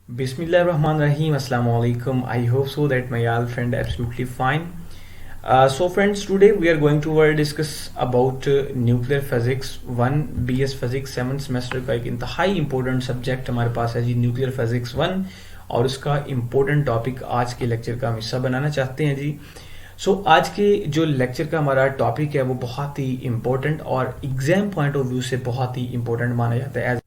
Bismillahirrahmanirrahim. Assalamu alaikum. I hope so that my all friend absolutely fine. So friends, today we are going to discuss about nuclear physics 1 BS physics 7 semester का एक इंतहाई important subject हमारे पास है जी, nuclear physics 1, और उसका important topic आज के lecture का हम हिस्सा बनाना चाहते हैं जी. आज के जो लेक्चर का हमारा टॉपिक है वो बहुत ही इम्पोर्टेंट और एग्जाम पॉइंट ऑफ व्यू से बहुत ही इम्पोर्टेंट माना जाता है.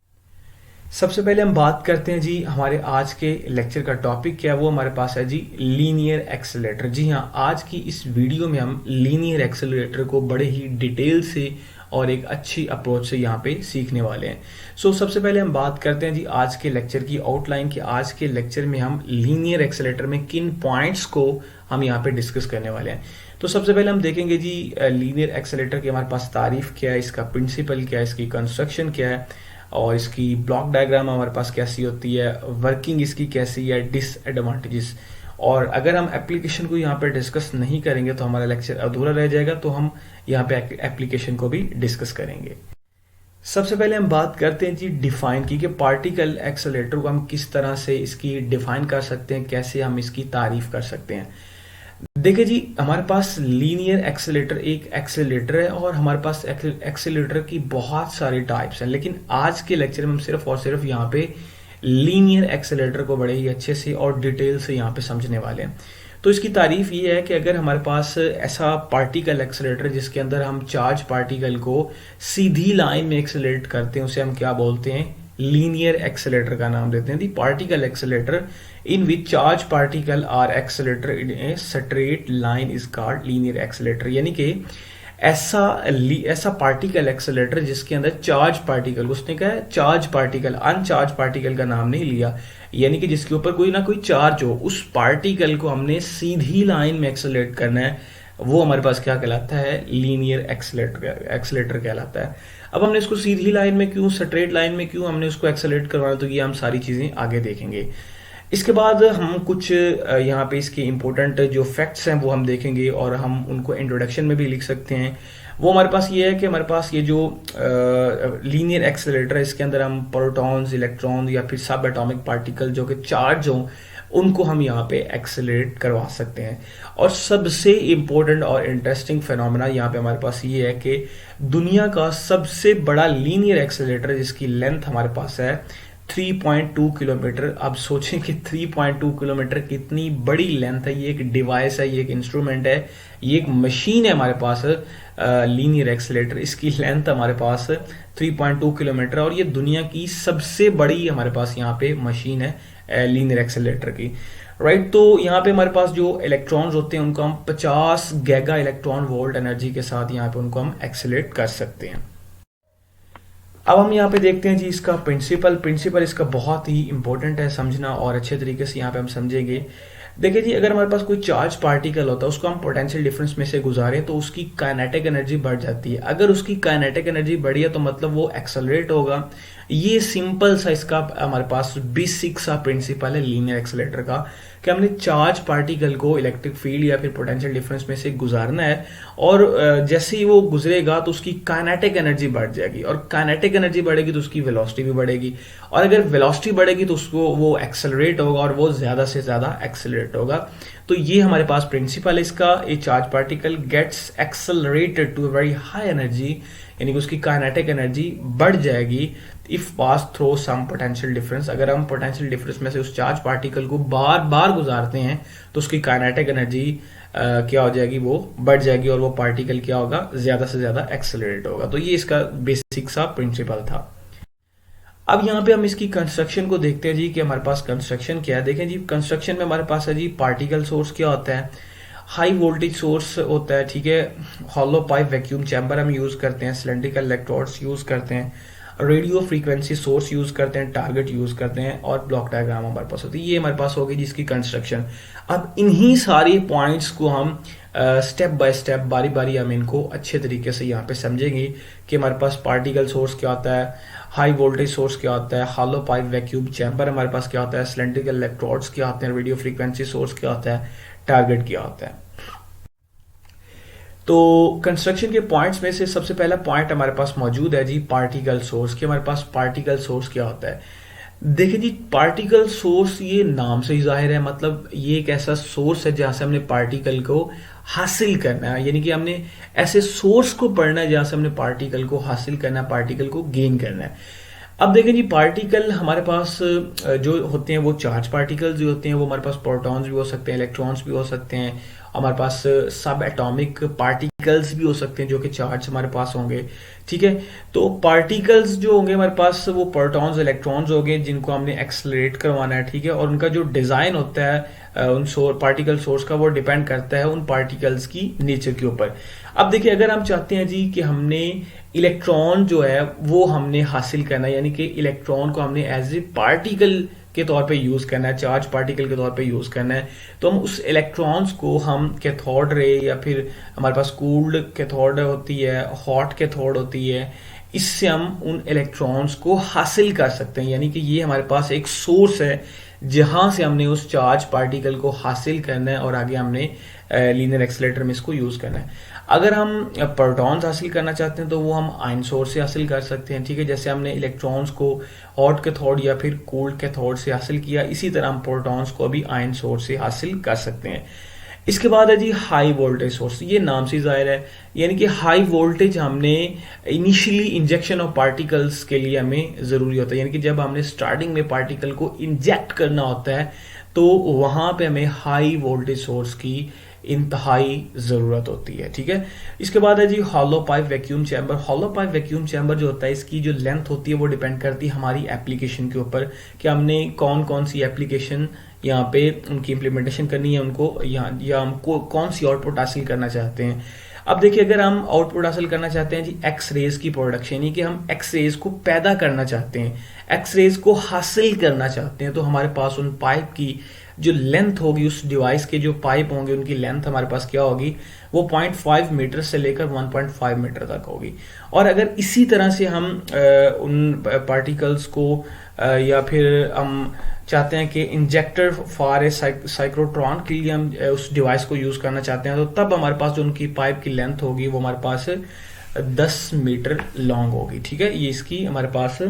सबसे पहले हम बात करते हैं जी, हमारे आज के लेक्चर का टॉपिक क्या है. वो हमारे पास है जी लीनियर एक्सेलेरेटर. जी हाँ, आज की इस वीडियो में हम लीनियर एक्सेलेरेटर को बड़े ही डिटेल से और एक अच्छी अप्रोच से यहाँ पे सीखने वाले हैं. सबसे पहले हम बात करते हैं जी आज के लेक्चर की आउटलाइन की. आज के लेक्चर में हम लीनियर एक्सेलेरेटर में किन पॉइंट्स को हम यहाँ पे डिस्कस करने वाले हैं. सबसे पहले हम देखेंगे जी लीनियर एक्सेलेरेटर की हमारे पास तारीफ क्या है, इसका प्रिंसिपल क्या है, इसकी कंस्ट्रक्शन क्या है, और इसकी ब्लॉक डायग्राम हमारे पास कैसी होती है, वर्किंग इसकी कैसी है, डिसएडवांटेजेस. और अगर हम एप्लीकेशन को यहाँ पे डिस्कस नहीं करेंगे तो हमारा लेक्चर अधूरा रह जाएगा, तो हम यहाँ पे एप्लीकेशन को भी डिस्कस करेंगे. सबसे पहले हम बात करते हैं जी डिफाइन की, कि पार्टिकल एक्सेलेरेटर को हम किस तरह से इसकी डिफाइन कर सकते हैं, कैसे हम इसकी तारीफ कर सकते हैं. देखिए जी, हमारे पास लीनियर एक्सेलेरेटर एक एक्सेलेरेटर है और हमारे पास एक्सेलेरेटर की बहुत सारी टाइप्स हैं, लेकिन आज के लेक्चर में हम सिर्फ और सिर्फ यहाँ पे लीनियर एक्सेलेरेटर को बड़े ही अच्छे से और डिटेल से यहाँ पे समझने वाले हैं. इसकी तारीफ ये है कि अगर हमारे पास ऐसा पार्टिकल एक्सेलेरेटर जिसके अंदर हम चार्ज पार्टिकल को सीधी लाइन में एक्सेलेरेट करते हैं, उसे हम क्या बोलते हैं, लीनियर एक्सेलेरेटर का नाम देते हैं. दी particle accelerator in which charge particle are accelerated in a straight line is called linear accelerator. यानी कि ऐसा पार्टिकल एक्सेलेरेटर जिसके अंदर चार्ज पार्टिकल, उसने कहा है चार्ज पार्टिकल, अनचार्ज पार्टिकल का नाम नहीं लिया, यानी कि जिसके ऊपर कोई ना कोई चार्ज हो, उस पार्टिकल को हमने सीधी लाइन में एक्सेलेरेट करना है, वो हमारे पास क्या कहलाता है, लीनियर एक्सेलेरेटर कहलाता है. अब हमने इसको सीधी लाइन में क्यों, स्ट्रेट लाइन में क्यों हमने उसको एक्सेलेरेट करवाना, तो ये हम सारी चीजें आगे देखेंगे. इसके बाद हम कुछ यहाँ पे इसके इम्पोर्टेंट जो फैक्ट्स हैं वो हम देखेंगे, और हम उनको इंट्रोडक्शन में भी लिख सकते हैं. वो हमारे पास ये है कि हमारे पास ये जो लीनियर एक्सेलेरेटर है, इसके अंदर हम प्रोटॉन्स, इलेक्ट्रॉन या फिर सब एटॉमिक पार्टिकल जो कि चार्ज हों, उनको हम यहाँ पे एक्सेलरेट करवा सकते हैं. और सबसे इम्पोर्टेंट और इंटरेस्टिंग फिनोमेना यहाँ पे हमारे पास ये है कि दुनिया का सबसे बड़ा लीनियर एक्सेलेरेटर जिसकी लेंथ हमारे पास है 3.2 किलोमीटर. अब सोचें कि 3.2 किलोमीटर कितनी बड़ी लेंथ है. ये एक डिवाइस है, ये एक इंस्ट्रूमेंट है, ये एक मशीन है हमारे पास लीनियर एक्सेलेरेटर. इसकी लेंथ हमारे पास 3.2 किलोमीटर, और ये दुनिया की सबसे बड़ी हमारे पास यहाँ पे मशीन है लीनियर एक्सेलेरेटर की. राइट, तो यहाँ पे हमारे पास जो इलेक्ट्रॉन्स होते हैं उनको हम 50 गीगा इलेक्ट्रॉन वोल्ट एनर्जी के साथ यहाँ पे उनको हम एक्सेलेरेट कर सकते हैं. अब हम यहाँ पे देखते हैं जी इसका प्रिंसिपल इसका बहुत ही इंपॉर्टेंट है समझना, और अच्छे तरीके से यहाँ पे हम समझेंगे. देखिए जी, अगर हमारे पास कोई चार्ज पार्टिकल होता है, उसको हम पोटेंशियल डिफरेंस में से गुजारें तो उसकी काइनेटिक एनर्जी बढ़ जाती है. अगर उसकी काइनेटिक एनर्जी बढ़ी है तो मतलब वो एक्सेलरेट होगा. ये सिंपल सा इसका हमारे पास बेसिक सा प्रिंसिपल है लीनियर एक्सेलेरेटर का, कि हमने चार्ज पार्टिकल को इलेक्ट्रिक फील्ड या फिर पोटेंशियल डिफरेंस में से गुजारना है, और जैसे ही वो गुजरेगा तो उसकी काइनेटिक एनर्जी बढ़ जाएगी, और काइनेटिक एनर्जी बढ़ेगी तो उसकी वेलोसिटी भी बढ़ेगी, और अगर वेलोसिटी बढ़ेगी तो उसको वो एक्सेलरेट होगा और वो ज्यादा से ज्यादा एक्सेलरेट होगा. तो ये हमारे पास प्रिंसिपल है इसका. A charge particle gets accelerated to very high energy, यानी कि उसकी काइनेटिक एनर्जी बढ़ जाएगी if pass through some potential difference. अगर हम पोटेंशियल डिफरेंस में से उस चार्ज पार्टिकल को बार बार गुजारते हैं तो उसकी काइनेटिक एनर्जी क्या हो जाएगी, वो बढ़ जाएगी, और वो पार्टिकल क्या होगा, ज्यादा से ज्यादा एक्सेलरेट होगा. तो ये इसका बेसिक सा प्रिंसिपल था. अब यहाँ पे हम इसकी कंस्ट्रक्शन को देखते हैं जी, कि हमारे पास कंस्ट्रक्शन क्या है. देखें जी, कंस्ट्रक्शन में हमारे पास है जी पार्टिकल सोर्स क्या होता है, हाई वोल्टेज सोर्स होता है, ठीक है, हॉलो पाइप वैक्यूम चैम्बर हम यूज करते हैं, सिलेंड्रिकल इलेक्ट्रोड्स यूज करते हैं, रेडियो फ्रीक्वेंसी सोर्स यूज करते हैं, टारगेट यूज करते हैं, और ब्लॉक डायग्राम हमारे पास होती है. ये हमारे पास होगी जिसकी कंस्ट्रक्शन. अब इन्हीं सारे पॉइंट्स को हम स्टेप बाय स्टेप बारी बारी हम इनको अच्छे तरीके से यहाँ पे समझेंगे कि हमारे पास पार्टिकल सोर्स क्या होता है, हाई वोल्टेज सोर्स क्या होता है, हॉलो पाइप वैक्यूम चैम्बर हमारे पास क्या होता है, सिलेंड्रिकल इलेक्ट्रोड्स क्या होते हैं, रेडियो फ्रीक्वेंसी सोर्स क्या होता है, टारगेट क्या होता है. तो कंस्ट्रक्शन के पॉइंट्स में से सबसे पहला पॉइंट हमारे पास मौजूद है जी पार्टिकल सोर्स कि हमारे पास पार्टिकल सोर्स क्या होता है। देखिए जी, पार्टिकल सोर्स ये नाम से ही जाहिर है, मतलब ये एक ऐसा सोर्स है जहां से हमने पार्टिकल को हासिल करना है, यानी कि हमने ऐसे सोर्स को पढ़ना है जहां से हमने पार्टिकल को हासिल करना है, पार्टिकल को गेन करना है। अब देखें जी, पार्टिकल हमारे पास जो होते हैं वो चार्ज पार्टिकल्स जो होते हैं, वो हमारे पास प्रोटॉन्स भी हो सकते हैं, इलेक्ट्रॉन्स भी हो सकते हैं, हमारे पास सब एटॉमिक पार्टिकल्स भी हो सकते हैं जो कि चार्ज हमारे पास होंगे। ठीक है, तो पार्टिकल्स जो होंगे हमारे पास वो प्रोटॉन्स इलेक्ट्रॉन्स होंगे जिनको हमने एक्सलरेट करवाना है। ठीक है, और उनका जो डिजाइन होता है उन पार्टिकल सोर्स का, वो डिपेंड करता है उन पार्टिकल्स की नेचर के ऊपर। अब देखिए, अगर हम चाहते हैं जी कि हमने इलेक्ट्रॉन जो है वो हमने हासिल करना है, यानी कि इलेक्ट्रॉन को हमने एज ए पार्टिकल के तौर पे यूज करना है, चार्ज पार्टिकल के तौर पे यूज करना है, तो हम उस इलेक्ट्रॉन्स को हम कैथोड रे या फिर हमारे पास कूल्ड कैथोड होती है, हॉट कैथोड होती है, इससे हम उन इलेक्ट्रॉन्स को हासिल कर सकते हैं। यानी कि ये हमारे पास एक सोर्स है जहां से हमने उस चार्ज पार्टिकल को हासिल करना है और आगे हमने लीनियर एक्सीलरेटर में इसको यूज करना है। अगर हम प्रोटॉन्स हासिल करना चाहते हैं तो वो हम आयन सोर्स से हासिल कर सकते हैं। ठीक है, जैसे हमने इलेक्ट्रॉन्स को हॉट कैथोड या फिर कोल्ड कैथोड से हासिल किया, इसी तरह हम प्रोटॉन्स को भी आयन सोर्स से हासिल कर सकते हैं। इसके बाद है जी हाई वोल्टेज सोर्स, ये नाम से जाहिर है, यानी कि हाई वोल्टेज हमने इनिशियली इंजेक्शन ऑफ पार्टिकल्स के लिए हमें जरूरी होता है, यानी कि जब हमने स्टार्टिंग में पार्टिकल को इंजेक्ट करना होता है तो वहां पे हमें हाई वोल्टेज सोर्स की इंतहाई जरूरत होती है। ठीक है, इसके बाद है जी hollow pipe vacuum chamber. Hollow pipe vacuum chamber जो होता है, इसकी जो लेंथ होती है वो डिपेंड करती है हमारी एप्लीकेशन के ऊपर कि हमने कौन कौन सी एप्लीकेशन यहाँ पे उनकी इम्प्लीमेंटेशन करनी है उनको, या हमको कौन सी आउटपुट हासिल करना चाहते हैं। अब देखिए, अगर हम आउटपुट हासिल करना चाहते हैं जी एक्स रेज की प्रोडक्शन, यानी कि हम एक्स रेज को पैदा करना चाहते हैं, एक्स रेज को हासिल करना चाहते हैं, तो हमारे पास उन पाइप की जो लेंथ होगी, उस डिवाइस के जो पाइप होंगे उनकी लेंथ हमारे पास क्या होगी, वो 0.5 मीटर से लेकर 1.5 मीटर तक होगी। और अगर इसी तरह से हम उन पार्टिकल्स को या फिर हम चाहते हैं कि इंजेक्टर फॉर ए साइक्लोट्रॉन के लिए हम उस डिवाइस को यूज करना चाहते हैं, तो तब हमारे पास जो उनकी पाइप की लेंथ होगी वो हमारे पास 10 मीटर लॉन्ग होगी। ठीक है, ये इसकी हमारे पास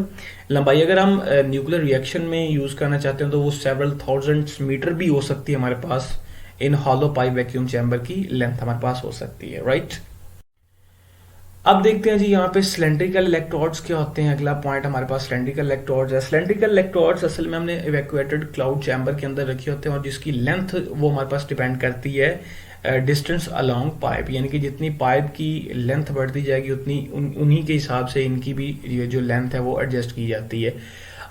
लंबाई। अगर हम न्यूक्लियर रिएक्शन में यूज करना चाहते हैं तो वो सेवरल थाउजेंड्स मीटर भी हो सकती है हमारे पास। इन हॉलो पाइप वैक्यूम चैम्बर की लेंथ हमारे पास हो सकती है, राइट। अब देखते हैं जी यहाँ पे सिलेंड्रिकल इलेक्ट्रोड्स क्या होते हैं। अगला पॉइंट हमारे पास सिलेंड्रिकल इलेक्ट्रोड्स है। सिलेंड्रिकल इलेक्ट्रोड्स असल में हमने इवैक्यूएटेड क्लाउड चैम्बर के अंदर रखे होते हैं और जिसकी लेंथ वो हमारे पास डिपेंड करती है डिस्टेंस अलोंग पाइप, यानी कि जितनी पाइप की लेंथ बढ़ती जाएगी उतनी उन्हीं के हिसाब से इनकी भी ये जो लेंथ है वो एडजस्ट की जाती है।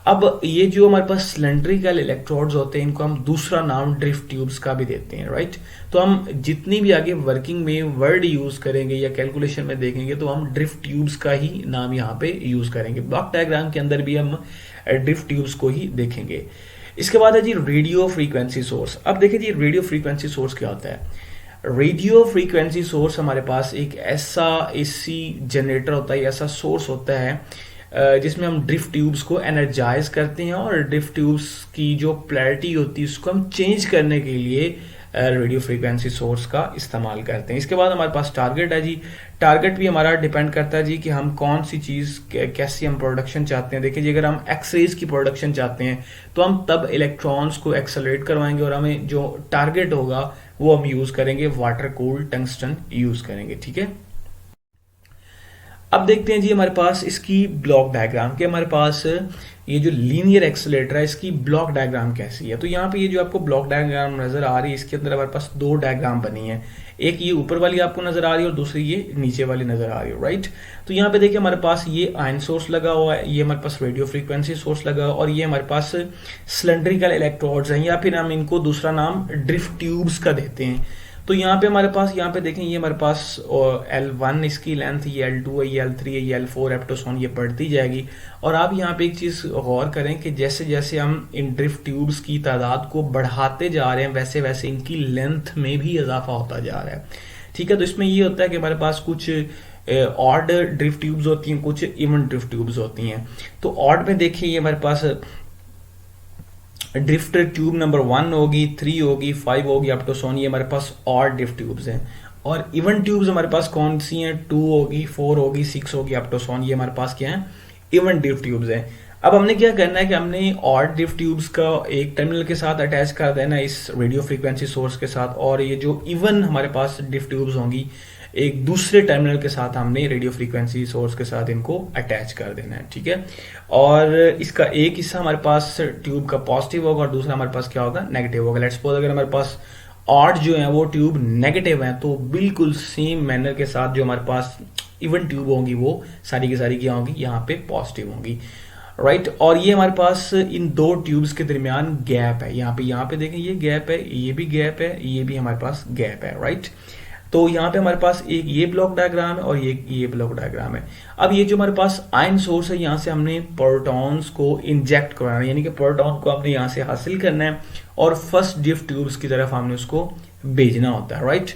अब ये जो हमारे पास सिलेंड्रिकल इलेक्ट्रोड्स होते हैं इनको हम दूसरा नाम ड्रिफ्ट ट्यूब्स का भी देते हैं, राइट। तो हम जितनी भी आगे वर्किंग में वर्ड यूज करेंगे या कैलकुलेशन में देखेंगे तो हम ड्रिफ्ट ट्यूब्स का ही नाम यहाँ पे यूज करेंगे। ब्लॉक डायग्राम के अंदर भी हम ड्रिफ्ट ट्यूब्स को ही देखेंगे। इसके बाद है जी रेडियो फ्रीक्वेंसी सोर्स। अब देखिए जी रेडियो फ्रीक्वेंसी सोर्स क्या होता है। रेडियो फ्रीक्वेंसी सोर्स हमारे पास एक ऐसा एसी जनरेटर होता है, ऐसा सोर्स होता है जिसमें हम ड्रिफ्ट ट्यूब्स को एनर्जाइज करते हैं और ड्रिफ्ट ट्यूब्स की जो पोलैरिटी होती है उसको हम चेंज करने के लिए रेडियो फ्रीक्वेंसी सोर्स का इस्तेमाल करते हैं। इसके बाद हमारे पास टारगेट है जी। टारगेट भी हमारा डिपेंड करता है जी कि हम कौन सी चीज कैसी हम प्रोडक्शन चाहते हैं। देखिए जी, अगर हम एक्सरेज की प्रोडक्शन चाहते हैं तो हम तब इलेक्ट्रॉन्स को एक्सेलरेट करवाएंगे और हमें जो टारगेट होगा वो हम यूज करेंगे वाटर कूल्ड टंगस्टन यूज करेंगे। ठीक है, अब देखते हैं जी हमारे पास इसकी ब्लॉक डायग्राम के हमारे पास ये जो लीनियर एक्सीलरेटर है इसकी ब्लॉक डायग्राम कैसी है। तो यहाँ पे ये जो आपको ब्लॉक डायग्राम नजर आ रही है इसके अंदर हमारे पास दो डायग्राम बनी है, एक ये ऊपर वाली आपको नजर आ रही है और दूसरी ये नीचे वाली नजर आ रही है, राइट। तो यहाँ पे देखिए हमारे पास ये आयन सोर्स लगा हुआ है, ये हमारे पास रेडियो फ्रीक्वेंसी सोर्स लगा हुआ है और ये हमारे पास सिलेंड्रिकल इलेक्ट्रोड्स हैं या फिर हम इनको दूसरा नाम ड्रिफ्ट ट्यूब्स का देते हैं। तो यहाँ पे हमारे पास यहाँ पे देखें ये हमारे पास L1 इसकी लेंथ, ये L2 है, ये L3 है, ये L4 एप्टोसोन ये बढ़ती जाएगी। और आप यहाँ पे एक चीज गौर करें कि जैसे जैसे हम इन ड्रिफ्ट ट्यूब्स की तादाद को बढ़ाते जा रहे हैं वैसे वैसे इनकी लेंथ में भी इजाफा होता जा रहा है। ठीक है, तो इसमें ये होता है कि हमारे पास कुछ ऑड ड्रिफ्ट ट्यूब्स होती हैं, कुछ इवन ड्रिफ्ट ट्यूब्स होती हैं। तो ऑड में देखिए ये हमारे पास ड्रिफ्ट ट्यूब नंबर 1 होगी, 3 होगी, 5 होगी अप टू सोन, ये हमारे पास और ड्रिफ्ट ट्यूब्स हैं। और इवन ट्यूब्स हमारे पास कौन सी हैं, 2 होगी, 4 होगी, 6 होगी, अप टू सॉन, ये हमारे पास क्या है, इवन ड्रिफ्ट ट्यूब्स हैं। अब हमने क्या करना है कि हमने ऑड ड्रिफ्ट ट्यूब्स का एक टर्मिनल के साथ अटैच कर देना इस रेडियो फ्रीक्वेंसी सोर्स के साथ, और ये जो इवन हमारे पास ड्रिफ्ट ट्यूब्स होंगी एक दूसरे टर्मिनल के साथ हमने रेडियो फ्रीक्वेंसी सोर्स के साथ इनको अटैच कर देना है, ठीक है। और इसका एक हिस्सा हमारे पास ट्यूब का पॉजिटिव होगा और दूसरा हमारे पास क्या होगा, नेगेटिव होगा। लेट्स सपोज अगर हमारे पास ऑड जो है वो ट्यूब नेगेटिव है, तो बिल्कुल सेम मैनर के साथ जो हमारे पास इवन ट्यूब होंगी वो सारी की सारी क्या होंगी, यहाँ पे पॉजिटिव होंगी, राइट। और ये हमारे पास इन दो ट्यूब्स के दरमियान गैप है, यहाँ पे देखें ये गैप है, ये भी गैप है, ये भी हमारे पास गैप है, राइट। तो यहाँ पे हमारे पास एक ये ब्लॉक डायग्राम है और ये ब्लॉक डायग्राम है। अब ये जो हमारे पास आयन सोर्स है, यहाँ से हमने प्रोटॉन्स को इंजेक्ट करवाना है, यानी कि प्रोटॉन को हमने यहाँ से हासिल करना है और फर्स्ट ड्रिफ्ट ट्यूब्स की तरफ हमने उसको भेजना होता है, राइट।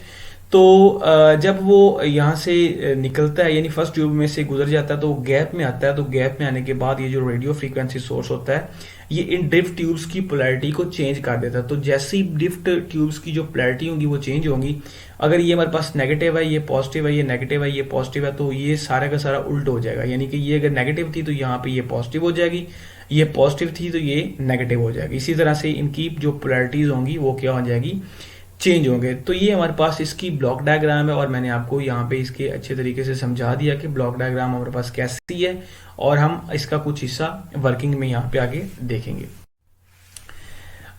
तो जब वो यहाँ से निकलता है, यानी फर्स्ट ट्यूब में से गुजर जाता है, तो गैप में आता है। तो गैप में आने के बाद ये जो रेडियो फ्रीक्वेंसी सोर्स होता है, ये इन ड्रिफ्ट ट्यूब्स की पोलैरिटी को चेंज कर देता है। तो जैसे ही ड्रिफ्ट ट्यूब्स की जो पोलैरिटी होगी वो चेंज होंगी, अगर ये हमारे पास नेगेटिव है, ये पॉजिटिव है, ये नेगेटिव है, ये पॉजिटिव है, तो ये सारा का सारा उल्ट हो जाएगा। यानी कि ये अगर नेगेटिव थी तो यहाँ पे ये पॉजिटिव हो जाएगी, ये पॉजिटिव थी तो ये नेगेटिव हो जाएगी। इसी तरह से इनकी जो पोलैरिटीज होंगी वो क्या हो जाएगी, चेंज होंगे। तो ये हमारे पास इसकी ब्लॉक डायग्राम है और मैंने आपको यहाँ पे इसके अच्छे तरीके से समझा दिया कि ब्लॉक डायग्राम हमारे पास कैसी है, और हम इसका कुछ हिस्सा वर्किंग में यहाँ पे आगे देखेंगे।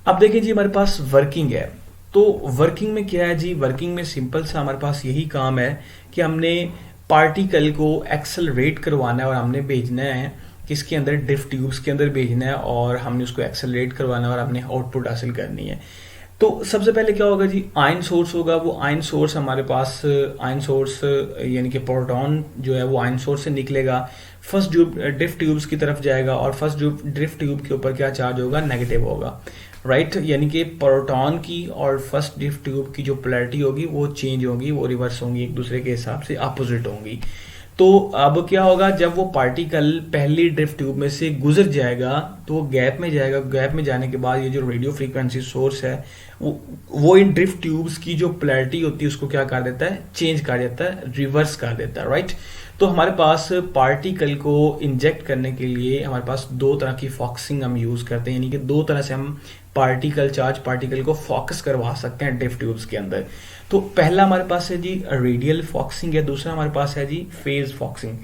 अब देखिए जी, हमारे पास वर्किंग है। तो वर्किंग में क्या है जी, वर्किंग में सिंपल सा हमारे पास यही काम है कि हमने पार्टिकल को एक्सेलरेट करवाना है और हमने भेजना है किसके अंदर, ड्रिफ्ट ट्यूब्स के अंदर भेजना है, और हमने उसको एक्सेलरेट करवाना है और हमने आउटपुट हासिल करनी है। तो सबसे पहले क्या होगा जी, आयन सोर्स होगा। वो आयन सोर्स हमारे पास, आयन सोर्स यानी कि प्रोटॉन जो है वो आयन सोर्स से निकलेगा, फर्स्ट ड्रिफ्ट ट्यूब्स की तरफ जाएगा और फर्स्ट ड्रिफ्ट ट्यूब के ऊपर क्या चार्ज होगा, नेगेटिव होगा, राइट। यानी कि प्रोटॉन की और फर्स्ट ड्रिफ्ट ट्यूब की जो पोलैरिटी होगी वो चेंज होगी, वो रिवर्स होंगी, एक दूसरे के हिसाब से अपोजिट होंगी। तो अब क्या होगा, जब वो पार्टिकल पहली ड्रिफ्ट ट्यूब में से गुजर जाएगा तो वो गैप में जाएगा। गैप में जाने के बाद ये जो रेडियो फ्रीक्वेंसी सोर्स है वो इन ड्रिफ्ट ट्यूब्स की जो पोलैरिटी होती है उसको क्या कर देता है, चेंज कर देता है, रिवर्स कर देता है, राइट। तो हमारे पास पार्टिकल को इंजेक्ट करने के लिए हमारे पास दो तरह की फॉक्सिंग हम यूज करते हैं, यानी कि दो तरह से हम चार्ज पार्टिकल को फोकस करवा सकते हैं ड्रिफ्ट ट्यूब्स के अंदर। तो पहला हमारे पास है जी रेडियल फॉक्सिंग है, दूसरा हमारे पास है जी फेज फॉक्सिंग।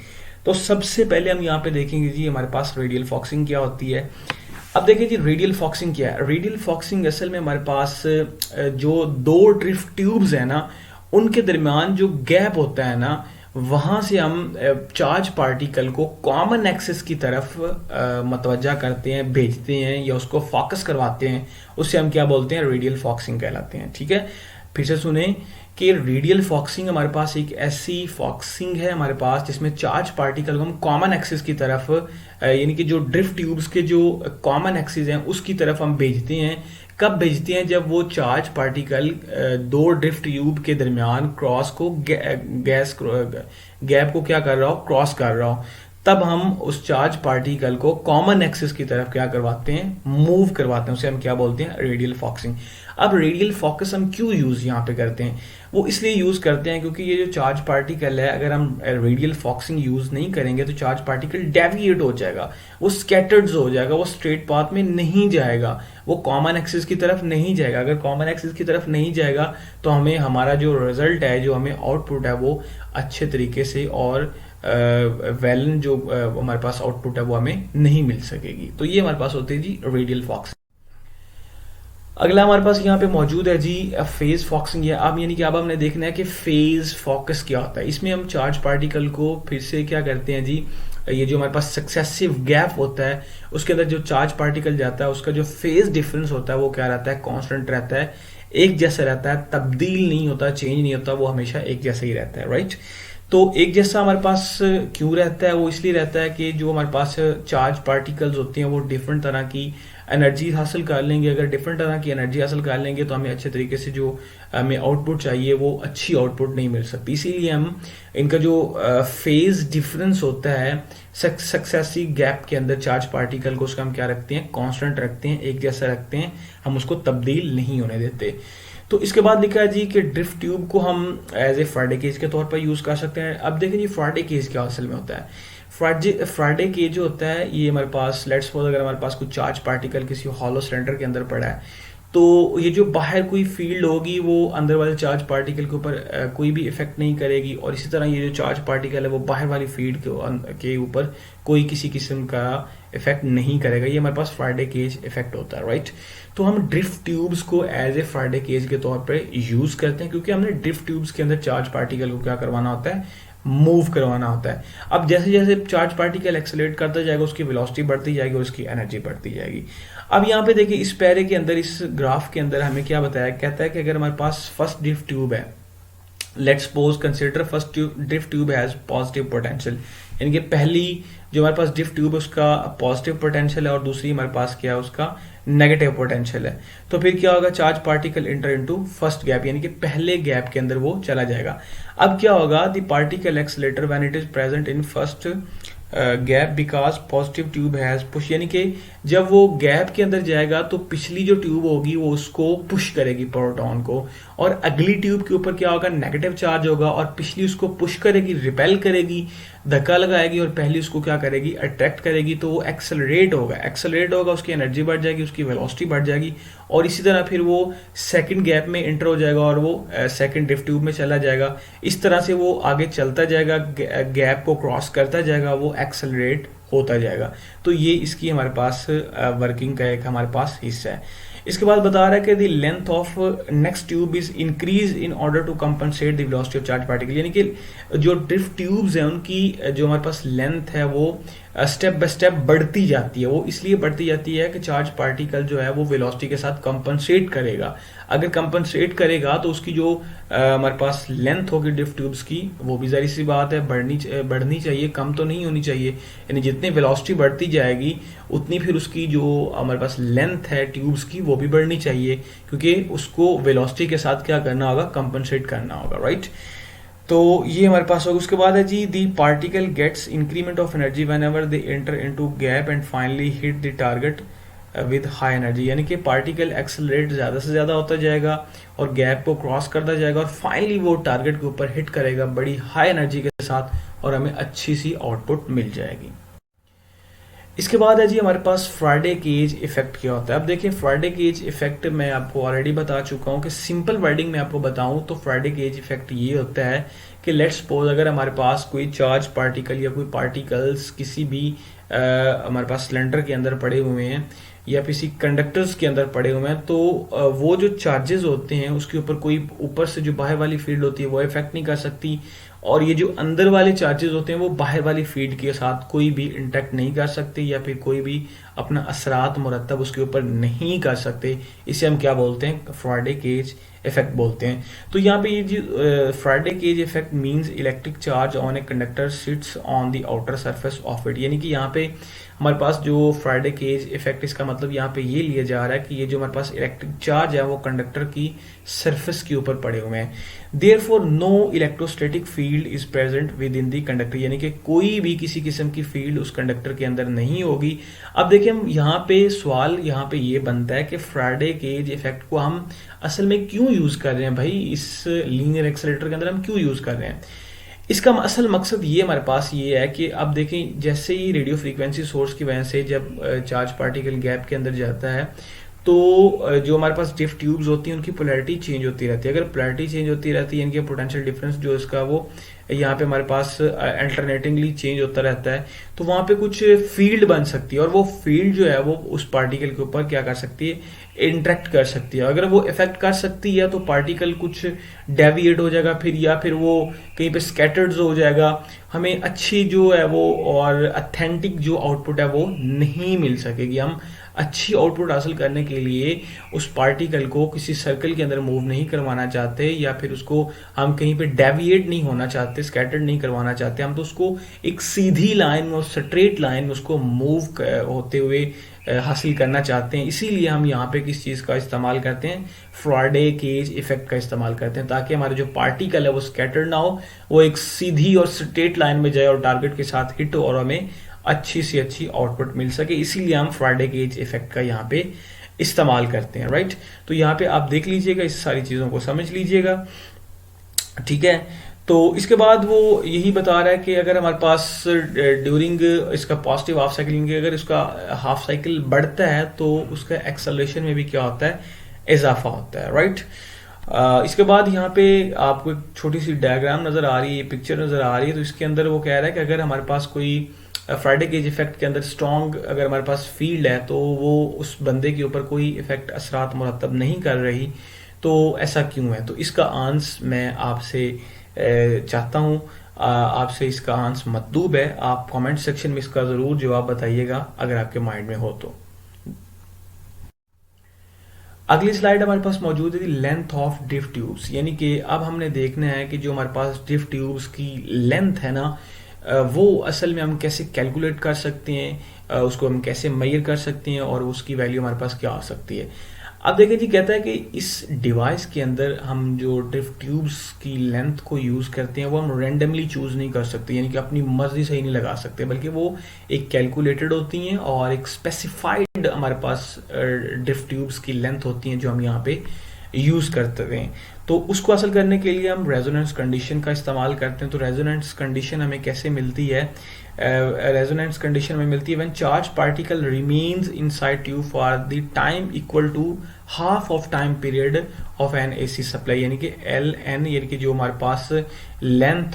तो सबसे पहले हम यहाँ पे देखेंगे जी हमारे पास रेडियल फॉक्सिंग क्या होती है। अब देखिए जी, रेडियल फॉक्सिंग क्या है। रेडियल फॉक्सिंग असल में हमारे पास जो दो ड्रिफ्ट ट्यूब्स है ना, उनके दरमियान जो गैप होता है ना, वहां से हम चार्ज पार्टिकल को कॉमन एक्सिस की तरफ मतवज्जा करते हैं, भेजते हैं या उसको फोकस करवाते हैं। उससे हम क्या बोलते हैं, रेडियल फॉक्सिंग कहलाते हैं, ठीक है। फिर से सुने कि रेडियल फॉक्सिंग हमारे पास एक ऐसी फॉक्सिंग है हमारे पास जिसमें चार्ज पार्टिकल को हम कॉमन एक्सिस की तरफ, यानी कि जो ड्रिफ्ट ट्यूब्स के जो कॉमन एक्सिस हैं उसकी तरफ हम भेजते हैं। कब भेजते हैं, जब वो चार्ज पार्टिकल दो ड्रिफ्ट ट्यूब के दरमियान क्रॉस को गैप को क्या कर रहा हो, क्रॉस कर रहा हो, तब हम उस चार्ज पार्टिकल को कॉमन एक्सिस की तरफ क्या करवाते हैं, मूव करवाते हैं। उसे हम क्या बोलते हैं, रेडियल फॉक्सिंग। अब रेडियल फोकस हम क्यों यूज यहाँ पे करते हैं, वो इसलिए यूज करते हैं क्योंकि ये जो चार्ज पार्टिकल है, अगर हम रेडियल फॉक्सिंग यूज नहीं करेंगे तो चार्ज पार्टिकल डेविएट हो जाएगा, वो स्कैटर्ड हो जाएगा, वो स्ट्रेट पाथ में नहीं जाएगा, वो कॉमन एक्सिस की तरफ नहीं जाएगा। अगर कॉमन एक्सिस की तरफ नहीं जाएगा तो हमें हमारा जो रिजल्ट है, जो हमें आउटपुट है, वो अच्छे तरीके से और वैलन जो हमारे पास आउटपुट है वो हमें नहीं मिल सकेगी। तो ये हमारे पास होती है जी रेडियल फॉक्सिंग। अगला हमारे पास यहाँ पे मौजूद है जी फेज फॉक्सिंग। है अब यानी कि अब हमने देखना है कि फेज फोकस क्या होता है। इसमें हम चार्ज पार्टिकल को फिर से क्या करते हैं जी, ये जो हमारे पास सक्सेसिव गैप होता है उसके अंदर जो चार्ज पार्टिकल जाता है उसका जो फेज डिफरेंस होता है वो क्या रहता है, कांस्टेंट रहता है, एक जैसा रहता है, तब्दील नहीं होता, चेंज नहीं होता, वो हमेशा एक जैसा ही रहता है, राइट। तो एक जैसा हमारे पास क्यों रहता है, वो इसलिए रहता है कि जो हमारे पास चार्ज पार्टिकल्स होते हैं वो डिफरेंट तरह की एनर्जी हासिल कर लेंगे। अगर डिफरेंट तरह की एनर्जी हासिल कर लेंगे तो हमें अच्छे तरीके से जो हमें आउटपुट चाहिए वो अच्छी आउटपुट नहीं मिल सकती। इसीलिए हम इनका जो फेज डिफरेंस होता है सक्सेसिव गैप के अंदर चार्ज पार्टिकल को, उसका हम क्या रखते हैं, कांस्टेंट रखते हैं, एक जैसा रखते हैं, हम उसको तब्दील नहीं होने देते। तो इसके बाद लिखा है जी कि ड्रिफ्ट ट्यूब को हम एज ए फ्राइडे केज के तौर पर यूज कर सकते हैं। अब देखें जी फ्राइडे केज क्या असल में होता है। फ्राइडे केज जो होता है ये हमारे पास लेट्स सपोज अगर हमारे पास कुछ चार्ज पार्टिकल किसी हॉलो सिलेंडर के अंदर पड़ा है, तो ये जो बाहर कोई फील्ड होगी वो अंदर वाले चार्ज पार्टिकल के ऊपर कोई भी इफेक्ट नहीं करेगी, और इसी तरह ये जो चार्ज पार्टिकल है वो बाहर वाली फील्ड के ऊपर कोई किसी किस्म का इफेक्ट नहीं करेगा। ये हमारे पास फ्राइडे केज इफेक्ट होता है, राइट। तो हम ड्रिफ्ट ट्यूब्स को एज ए फ्राइडे केज के तौर पर यूज करते हैं, क्योंकि हमने ड्रिफ्ट ट्यूब्स के अंदर चार्ज पार्टिकल को क्या करवाना होता है, मूव करवाना होता है। अब जैसे जैसे चार्ज पार्टिकल एक्सेलरेट करता जाएगा उसकी वेलोसिटी बढ़ती जाएगी और उसकी एनर्जी बढ़ती जाएगी। अब यहाँ पे देखिए इस पैरे के अंदर, इस ग्राफ के अंदर हमें क्या बताया, कहता है कि अगर हमारे पास फर्स्ट ड्रिफ्ट ट्यूब है, let's suppose consider first drift tube has positive potential, यानी कि पहली जो हमारे पास ड्रिफ्ट ट्यूब है उसका पॉजिटिव पोटेंशियल है और दूसरी हमारे पास क्या है, उसका नेगेटिव पोटेंशियल है। तो फिर क्या होगा, charge particle enter into first gap, यानी कि पहले गैप के अंदर वो चला जाएगा। अब क्या होगा, the particle accelerator when it is present in first gap because positive tube has push, यानी कि जब वो गैप के अंदर जाएगा तो पिछली जो ट्यूब होगी वो उसको पुश करेगी प्रोटॉन को, और अगली ट्यूब के ऊपर क्या होगा, नेगेटिव चार्ज होगा और पिछली उसको पुश करेगी, रिपेल करेगी, धक्का लगाएगी, और पहली उसको क्या करेगी, अट्रैक्ट करेगी। तो वो एक्सेलरेट होगा, उसकी एनर्जी बढ़ जाएगी, उसकी वेलोसिटी बढ़ जाएगी, और इसी तरह फिर वो सेकंड गैप में इंटर हो जाएगा और वो सेकंड ड्रिफ्ट ट्यूब में चला जाएगा। इस तरह से वो आगे चलता जाएगा, गैप को क्रॉस करता जाएगा, वो एक्सेलरेट होता जाएगा। तो ये इसकी हमारे पास वर्किंग का एक हमारे पास हिस्सा है। इसके बाद बता रहा है कि the length of next tube is increase in order to compensate the velocity of charge particle, यानी कि जो ड्रिफ्ट ट्यूब्स हैं उनकी जो हमारे पास लेंथ है वो स्टेप बाय स्टेप बढ़ती जाती है। वो इसलिए बढ़ती जाती है कि चार्ज पार्टिकल जो है वो वेलोसिटी के साथ कंपनसेट करेगा। अगर कंपनसेट करेगा तो उसकी जो हमारे पास लेंथ होगी ड्रिफ्ट ट्यूब्स की, वो भी जाहिर सी बात है बढ़नी चाहिए, कम तो नहीं होनी चाहिए। यानी जितनी वेलोसिटी बढ़ती जाएगी उतनी फिर उसकी जो हमारे पास लेंथ है ट्यूब्स की वो भी बढ़नी चाहिए, क्योंकि उसको वेलोसिटी के साथ क्या करना होगा, कंपनसेट करना होगा, राइट। तो ये हमारे पास होगा। उसके बाद है जी the particle gets increment of energy whenever they enter into gap and finally hit the target with high energy, यानी कि पार्टिकल एक्सेलरेट ज्यादा से ज्यादा होता जाएगा और गैप को क्रॉस करता जाएगा और फाइनली वो टारगेट के ऊपर हिट करेगा बड़ी हाई एनर्जी के साथ और हमें अच्छी सी आउटपुट मिल जाएगी। इसके बाद है जी हमारे पास फ्राइडे केज इफेक्ट क्या होता है। अब देखिए फ्राइडे केज इफेक्ट मैं आपको ऑलरेडी बता चुका हूँ कि सिंपल वर्डिंग में आपको बताऊं तो फ्राइडे केज इफेक्ट ये होता है कि लेट्स सपोज अगर हमारे पास कोई चार्ज पार्टिकल या कोई पार्टिकल्स किसी भी हमारे पास सिलेंडर के अंदर पड़े हुए हैं या किसी कंडक्टर्स के अंदर पड़े हुए हैं, तो वो जो चार्जेस होते हैं उसके ऊपर कोई ऊपर से जो बाहर वाली फील्ड होती है वो इफेक्ट नहीं कर सकती, और ये जो अंदर वाले चार्जेस होते हैं वो बाहर वाली फील्ड के साथ कोई भी इंटरेक्ट नहीं कर सकते या फिर कोई भी अपना असरात मुरतब उसके ऊपर नहीं कर सकते। इसे हम क्या बोलते हैं, फ्राइडे केज इफेक्ट बोलते हैं। तो यहाँ पे ये जो Faraday cage effect means electric charge on a conductor sits on the outer surface of it, यानी कि यहाँ पे हमारे पास जो फ्राइडे केज इफेक्ट, इसका मतलब यहाँ पे ये लिया जा रहा है कि ये जो हमारे पास इलेक्ट्रिक चार्ज है वो कंडक्टर की सरफेस के ऊपर पड़े हुए हैं। Therefore no electrostatic field is present within the conductor, यानी कि कोई भी किसी किस्म की फील्ड उस कंडक्टर के अंदर नहीं होगी। अब देखिए हम यहाँ पे सवाल यहाँ पे ये बनता है कि फ्राइडे केज इफेक्ट को हम असल में क्यों यूज कर रहे हैं भाई, इस लीनियर एक्सेलेरेटर के अंदर हम क्यों यूज कर रहे हैं। इसका असल मकसद ये हमारे पास ये है कि अब देखें जैसे ही रेडियो फ्रीक्वेंसी सोर्स की वजह से जब चार्ज पार्टिकल गैप के अंदर जाता है तो जो हमारे पास ड्रिफ्ट ट्यूब्स होती हैं उनकी पोलैरिटी चेंज होती रहती है। अगर पोलैरिटी चेंज होती रहती है यानी कि पोटेंशियल डिफरेंस जो इसका वो यहाँ पे हमारे पास अल्टरनेटिंगली चेंज होता रहता है, तो वहां पे कुछ फील्ड बन सकती है और वो फील्ड जो है वो उस पार्टिकल के ऊपर क्या कर सकती है, इंटरेक्ट कर सकती है। अगर वो इफेक्ट कर सकती है तो पार्टिकल कुछ डेविएट हो जाएगा फिर, या फिर वो कहीं पे स्कैटर्ड हो जाएगा, हमें अच्छी जो है वो और अथेंटिक जो आउटपुट है वो नहीं मिल सकेगी। हम अच्छी आउटपुट हासिल करने के लिए उस पार्टिकल को किसी सर्कल के अंदर मूव नहीं करवाना चाहते या फिर उसको हम कहीं पे डेविएट नहीं होना चाहते, स्कैटर्ड नहीं करवाना चाहते, हम तो उसको एक सीधी लाइन में, स्ट्रेट लाइन में उसको मूव होते हुए हासिल करना चाहते हैं। इसीलिए हम यहाँ पे किस चीज का इस्तेमाल करते हैं, फ्राइडे केज इफेक्ट का इस्तेमाल करते हैं, ताकि हमारे जो पार्टिकल है वो स्कैटर्ड ना हो, वो एक सीधी और स्ट्रेट लाइन में जाए और टारगेट के साथ हिट हो और हमें अच्छी से अच्छी आउटपुट मिल सके। इसीलिए हम फ्राइडे केज इफेक्ट का यहाँ पे इस्तेमाल करते हैं, राइट। तो यहाँ पे आप देख लीजिएगा, इस सारी चीज़ों को समझ लीजिएगा, ठीक है। तो इसके बाद वो यही बता रहा है कि अगर हमारे पास ड्यूरिंग इसका पॉजिटिव हाफ साइकिलिंग, अगर इसका हाफ साइकिल बढ़ता है तो उसका एक्सेलरेशन में भी क्या होता है, इजाफा होता है, राइट। इसके बाद यहाँ पे आपको एक छोटी सी डायग्राम नजर आ रही है, पिक्चर नजर आ रही है। तो इसके अंदर वो कह रहा है कि अगर हमारे पास कोई फ्राइडे गेज इफेक्ट के अंदर स्ट्रॉन्ग अगर हमारे पास फील्ड है तो वो उस बंदे के ऊपर कोई इफेक्ट असरात मुरतब नहीं कर रही, तो ऐसा क्यों है। तो इसका आंस मैं आपसे चाहता हूँ, आपसे इसका आंस मतलूब है। आप कमेंट सेक्शन में इसका ज़रूर जवाब बताइएगा अगर आपके माइंड में हो तो। अगली स्लाइड हमारे पास मौजूद है लेंथ ऑफ ड्रिफ्ट ट्यूब्स, यानी कि अब हमने देखना है कि जो हमारे पास ड्रिफ्ट ट्यूब्स की लेंथ है ना, वो असल में हम कैसे कैलकुलेट कर सकते हैं, उसको हम कैसे मेजर कर सकते हैं और उसकी वैल्यू हमारे पास क्या हो सकती है। अब देखिए जी, कहता है कि इस डिवाइस के अंदर हम जो ड्रिफ्ट ट्यूब्स की लेंथ को यूज़ करते हैं वो हम रेंडमली चूज़ नहीं कर सकते, यानी कि अपनी मर्जी से ही नहीं लगा सकते, बल्कि वो एक कैलकुलेटेड होती हैं और एक स्पेसिफाइड हमारे पास ड्रिफ्ट ट्यूब्स की लेंथ होती हैं जो हम यहाँ पे यूज़ करते हैं। तो उसको हासिल करने के लिए हम रेजोनेंस कंडीशन का इस्तेमाल करते हैं। तो रेजोनेंस कंडीशन हमें कैसे मिलती है, रेजोनेंस कंडीशन में मिलती है when charge particle remains inside tube for the time equal to half of time period of an AC supply, यानी कि एल एन, यानी कि जो हमारे पास लेंथ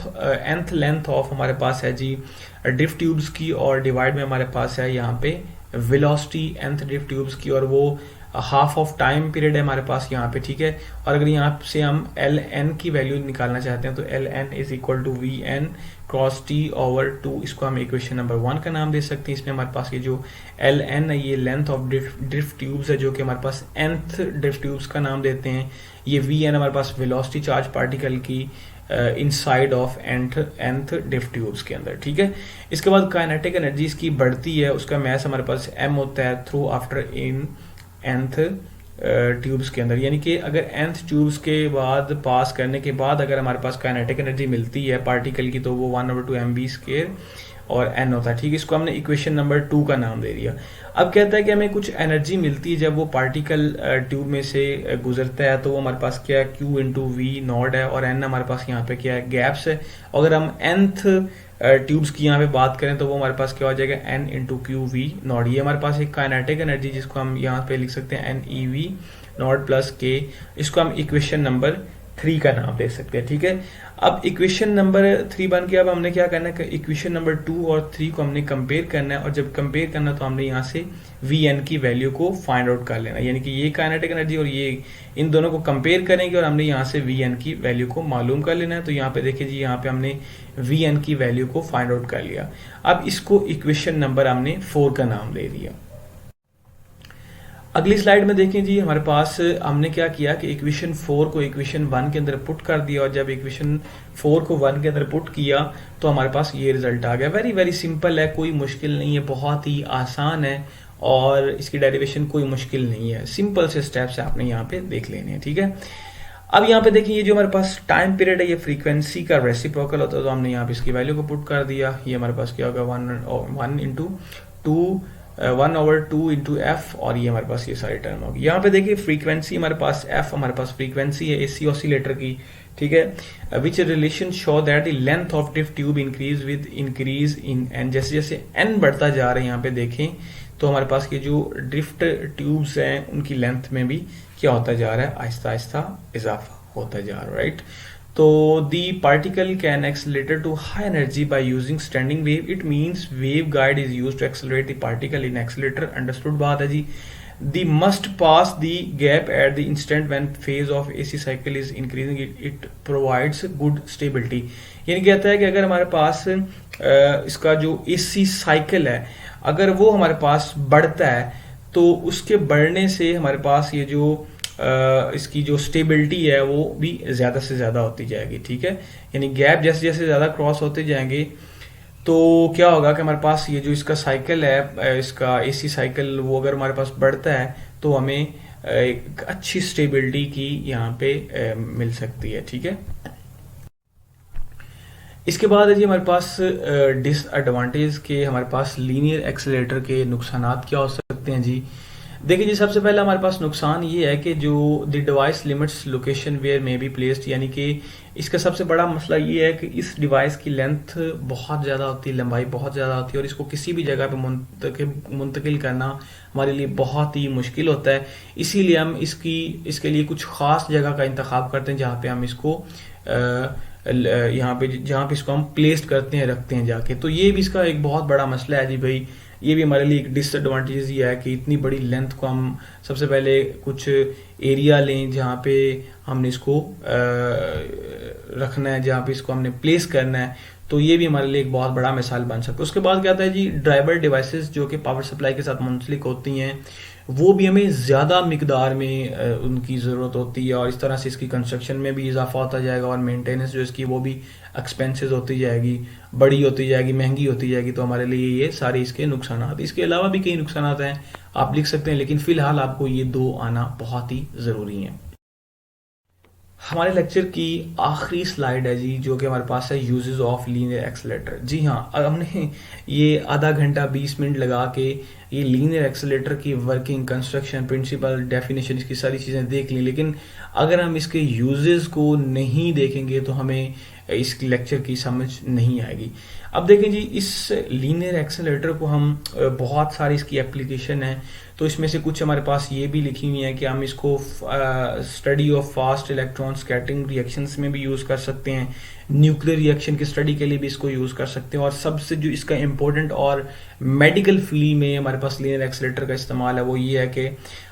nth लेंथ ऑफ हमारे पास है जी ड्रिफ्ट ट्यूब्स की, और डिवाइड में हमारे पास है यहाँ पे वेलोसिटी nth ड्रिफ्ट ट्यूब्स की, और वो हाफ ऑफ टाइम पीरियड है हमारे पास यहाँ पे, ठीक है। और अगर यहाँ से हम एल एन की वैल्यू निकालना चाहते हैं तो L N is equal to V N cross T over 2, इसको हम इक्वेशन नंबर 1 का नाम दे सकते हैं। इसमें हमारे पास ये जो एल एन है ये लेंथ ऑफ ड्रिफ्ट ट्यूब्स है, जो कि हमारे पास nth ड्रिफ्ट ट्यूब्स का नाम देते हैं। ये वी एन हमारे पास वेलोसिटी चार्ज पार्टिकल की inside of nth drift tubes के अंदर, ठीक है। इसके बाद काइनेटिक एनर्जी इसकी बढ़ती है, उसका मैस हमारे पास m होता है through after in nth tubes के अंदर, यानी कि अगर nth ट्यूब्स के बाद पास करने के बाद अगर हमारे पास काइनेटिक एनर्जी मिलती है पार्टिकल की तो वो 1/2 mv² और n होता है, ठीक है। इसको हमने इक्वेशन नंबर 2 का नाम दे दिया। अब कहता है कि हमें कुछ एनर्जी मिलती है जब वो पार्टिकल ट्यूब में से गुजरता है, तो वो हमारे पास क्या है, q इंटू वी नॉट है, और n हमारे पास यहाँ पे क्या है, गैप्स है। अगर हम nth ट्यूब्स की यहाँ पे बात करें तो वो हमारे पास क्या हो जाएगा, n into q V naught. ये हमारे पास एक काइनेटिक एनर्जी जिसको हम यहाँ पे लिख सकते हैं n E V not plus के, इसको हम इक्वेशन नंबर 3 का नाम दे सकते हैं, ठीक है। अब इक्वेशन नंबर 3 बन के अब हमने क्या करना है, इक्वेशन नंबर 2 और 3 को हमने कंपेयर करना है, और जब कंपेयर करना तो हमने यहाँ से वी एन की वैल्यू को फाइंड आउट कर लेना, यानी कि ये काइनेटिक एनर्जी और ये, इन दोनों को कंपेयर करेंगे और हमने यहाँ से वी एन की वैल्यू को मालूम कर लेना है। तो यहाँ पे देखिए जी, यहाँ पे हमने वी एन की वैल्यू को फाइंड आउट कर लिया। अब इसको इक्वेशन नंबर हमने 4 का नाम दे दिया। अगली स्लाइड में देखें जी, हमारे पास हमने क्या किया कि इक्वेशन 4 को इक्वेशन 1 के अंदर पुट कर दिया, और जब इक्वेशन 4 को 1 के अंदर पुट किया तो हमारे पास ये रिजल्ट आ गया। वेरी वेरी सिंपल है, कोई मुश्किल नहीं है, बहुत ही आसान है, और इसकी डेरिवेशन कोई मुश्किल नहीं है, सिंपल से स्टेप्स आपने यहाँ पे देख लेने हैं, ठीक है। अब यहाँ पे देखिए, ये जो हमारे पास टाइम पीरियड है ये फ्रीक्वेंसी का रेसिप्रोकल होता है, तो हमने यहाँ पे इसकी वैल्यू को पुट कर दिया। ये हमारे पास क्या होगा, 1/2 इंटू एफ, और ये हमारे पास ये सारी टर्म होगी। यहाँ पे देखिए फ्रीक्वेंसी हमारे पास एफ, हमारे पास फ्रीक्वेंसी है एसी ऑसिलेटर की, ठीक है। Which relation show that the length of drift tube increase with increase in N, जैसे जैसे एन बढ़ता जा रहा है यहाँ पे देखें तो हमारे पास ये जो ड्रिफ्ट ट्यूब्स हैं उनकी लेंथ में भी क्या होता जा रहा है, आहिस्ता आहिस्ता इजाफा होता जा रहा है, राइट। तो the particle can accelerated to high energy by using standing wave, it means wave guide is used to accelerate the particle in accelerator. Understood बात है जी। The must pass the gap at the instant when phase of AC cycle is increasing, it provides good stability. यानी कहता है कि अगर हमारे पास इसका जो एसी साइकिल है अगर वो हमारे पास बढ़ता है तो उसके बढ़ने से हमारे पास ये जो इसकी जो स्टेबिलिटी है वो भी ज्यादा से ज्यादा होती जाएगी, ठीक है। यानी गैप जैसे जैसे ज्यादा क्रॉस होते जाएंगे तो क्या होगा कि हमारे पास ये जो इसका साइकिल है, इसका एसी साइकिल, वो अगर हमारे पास बढ़ता है तो हमें एक अच्छी स्टेबिलिटी की यहाँ पे मिल सकती है, ठीक है। इसके बाद है जी हमारे पास डिसएडवांटेज के, हमारे पास लीनियर एक्सेलरेटर के नुकसानात क्या हो सकते हैं जी। देखिए जी, सबसे पहले हमारे पास नुकसान ये है कि जो the device limits location where may be placed, यानी कि इसका सबसे बड़ा मसला ये है कि इस डिवाइस की लेंथ बहुत ज़्यादा होती है, लंबाई बहुत ज़्यादा होती है, और इसको किसी भी जगह पे मुंतकिल करना हमारे लिए बहुत ही मुश्किल होता है। इसीलिए हम इसके लिए कुछ ख़ास जगह का इंतखाब करते हैं जहाँ पे हम इसको जहाँ पे इसको हम प्लेस करते हैं, रखते हैं जाके। तो ये भी इसका एक बहुत बड़ा मसला है जी भाई। ये भी हमारे लिए एक डिसएडवांटेज ये है कि इतनी बड़ी लेंथ को हम सबसे पहले कुछ एरिया लें जहाँ पे हमने इसको रखना है, जहाँ पे इसको हमने प्लेस करना है। तो ये भी हमारे लिए एक बहुत बड़ा मिसाल बन सकता है। उसके बाद क्या आता है जी, ड्राइवर डिवाइसेस जो कि पावर सप्लाई के साथ मुंसलिक होती हैं, वो भी हमें ज़्यादा मिकदार में उनकी ज़रूरत होती है, और इस तरह से इसकी कंस्ट्रक्शन में भी इजाफा होता जाएगा, और मेंटेनेंस जो इसकी वो भी एक्सपेंसेस होती जाएगी, बड़ी होती जाएगी, महंगी होती जाएगी। तो हमारे लिए ये सारे इसके नुकसान हैं। इसके अलावा भी कई नुकसान हैं, आप लिख सकते हैं, लेकिन फ़िलहाल आपको ये दो आना बहुत ही ज़रूरी है। हमारे लेक्चर की आखिरी स्लाइड है जी, जो कि हमारे पास है यूजेस ऑफ लीनियर एक्सेलेरेटर। जी हाँ, हमने ये आधा घंटा 20 मिनट लगा के ये लीनियर एक्सेलेरेटर की वर्किंग, कंस्ट्रक्शन, प्रिंसिपल, डेफिनेशन, इसकी सारी चीज़ें देख ली, लेकिन अगर हम इसके यूजेस को नहीं देखेंगे तो हमें इस लेक्चर की समझ नहीं आएगी। अब देखें जी, इस लीनियर एक्सेलेरेटर को हम बहुत सारी इसकी एप्लीकेशन है, तो इसमें से कुछ हमारे पास ये भी लिखी हुई है कि हम इसको study of fast electron scattering reactions में भी यूज़ कर सकते हैं, न्यूक्लियर रिएक्शन की स्टडी के लिए भी इसको यूज़ कर सकते हैं, और सबसे जो इसका इम्पोर्टेंट और मेडिकल फील्ड में हमारे पास लीनियर एक्सेलेरेटर का इस्तेमाल है, वो ये है कि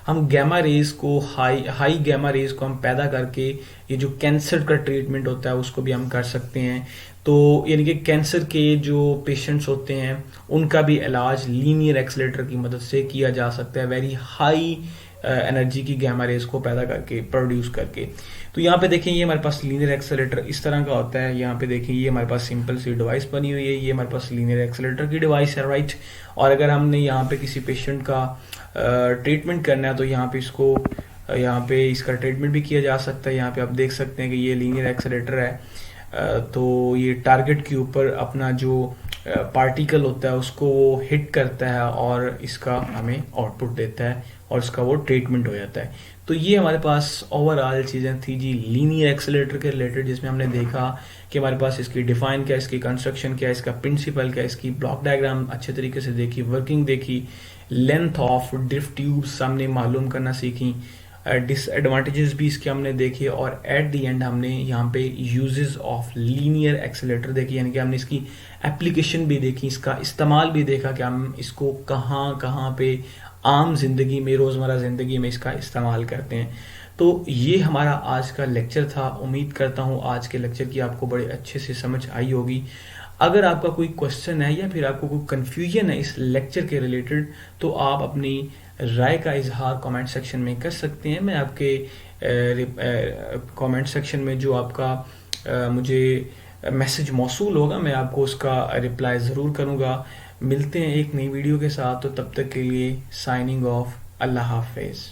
हम गैमा रेज को हाई गैमा रेज को हम पैदा करके ये जो कैंसर का ट्रीटमेंट होता है उसको भी हम कर सकते हैं। तो यानी कि कैंसर के जो पेशेंट्स होते हैं उनका भी इलाज लीनियर एक्सेलेरेटर की मदद से किया जा सकता है, वेरी हाई एनर्जी की गैमा रेज को पैदा करके, प्रोड्यूस करके। तो यहाँ पे देखें, ये हमारे पास लीनियर एक्सेलेरेटर इस तरह का होता है। यहाँ पे देखें, ये हमारे पास सिंपल सी डिवाइस बनी हुई है, ये हमारे पास लीनियर एक्सेलेरेटर की डिवाइस है, राइट। और अगर हमने यहाँ पे किसी पेशेंट का ट्रीटमेंट करना है तो यहाँ पे इसका ट्रीटमेंट भी किया जा सकता है। यहाँ पे आप देख सकते हैं कि ये लीनियर एक्सेलेरेटर है, तो ये टारगेट के ऊपर अपना जो पार्टिकल होता है उसको वो हिट करता है और इसका हमें आउटपुट देता है, और इसका वो ट्रीटमेंट हो जाता है। तो ये हमारे पास ओवरऑल चीज़ें थी जी लीनियर एक्सेलेरेटर के रिलेटेड, जिसमें हमने देखा कि हमारे पास इसकी डिफाइन क्या, इसकी कंस्ट्रक्शन क्या, इसका प्रिंसिपल क्या, इसकी ब्लॉक डायग्राम अच्छे तरीके से देखी, वर्किंग देखी, लेंथ ऑफ ड्रिफ्ट ट्यूब्स हमने मालूम करना सीखी, डिसएडवांटेजेस भी इसके हमने देखे, और एट द एंड हमने यहाँ पे यूजेस ऑफ लीनियर एक्सेलेरेटर देखी, यानी कि हमने इसकी एप्लीकेशन भी देखी, इसका इस्तेमाल भी देखा कि हम इसको कहाँ कहाँ पे आम जिंदगी में, रोज़मर्रा ज़िंदगी में इसका इस्तेमाल करते हैं। तो ये हमारा आज का लेक्चर था। उम्मीद करता हूँ आज के लेक्चर की आपको बड़े अच्छे से समझ आई होगी। अगर आपका कोई क्वेश्चन है या फिर आपको कोई कन्फ्यूजन है इस लेक्चर के रिलेटेड, तो आप अपनी राय का इजहार कमेंट सेक्शन में कर सकते हैं। मैं आपके कमेंट सेक्शन में जो आपका मुझे मैसेज मौसूल होगा, मैं आपको उसका रिप्लाई ज़रूर करूँगा। मिलते हैं एक नई वीडियो के साथ, तो तब तक के लिए साइनिंग ऑफ, अल्लाह हाफिज़।